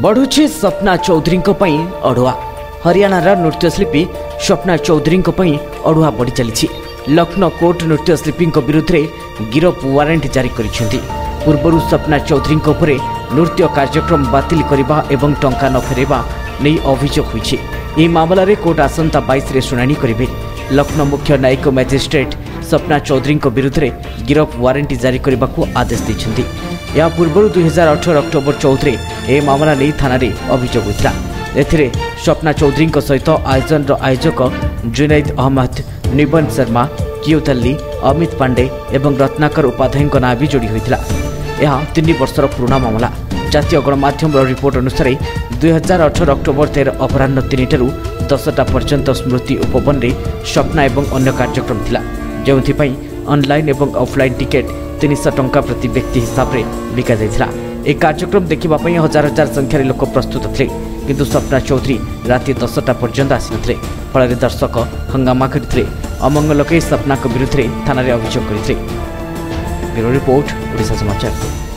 बढ़ुछि सपना चौधरी अड़ुआ। हरियाणार नृत्यशिल्पी स्वप्ना चौधरी अड़ुआ बढ़ी चली। लखनऊ कोर्ट नृत्यशिल्पी विरुद्ध में गिरफ वारंट जारी करिसेंती। पूर्व स्वप्ना चौधरी नृत्य कार्यक्रम बातिल करने एवं टंका न फेरवा नहीं अभियोग होइछि। यह मामला रे कोर्ट आसंता 22 रे सुनानी करिवे। लखनऊ मुख्य न्यायिक मजिस्ट्रेट स्वप्ना चौधरी विरुद्ध में गिरफ वारंट जारी करने को आदेश देइछंती। या पूर्व 2018 अक्टोबर 14 ए मामला नहीं थाना रे अभियोग होता। एथिरे स्वप्ना चौधरी सहित आयोजन आयोजक जुनैद अहमद, निबन शर्मा, कियोतल्ली, अमित पांडे एवं रत्नाकर उपाध्याय नाँ भी जोड़ी होता। यह 3 वर्षर पुराना मामला। जातीय गणमाध्यम रिपोर्ट अनुसार 2018 अक्टोबर 13 अपराह्न 3 ରୁ 10टा पर्यंत स्मृति उपवन में स्वप्ना एवं अन्य कार्यक्रम थिला, जो ऑनलाइन एवं ऑफलाइन टिकेट 300 टंका प्रति व्यक्ति हिसाब से बिका जाइथिला। एक कार्यक्रम देखिबापई हजार हजार संख्यार लोक प्रस्तुत थे, किंतु स्वप्ना चौधरी राति 10टा पर्यंत आसी नथिले। फल दर्शक हंगामा करते अमंगल कई स्वप्ना विरुद्ध थाना अभियोग करते। ब्यूरो रिपोर्ट, ओडिशा समाचार।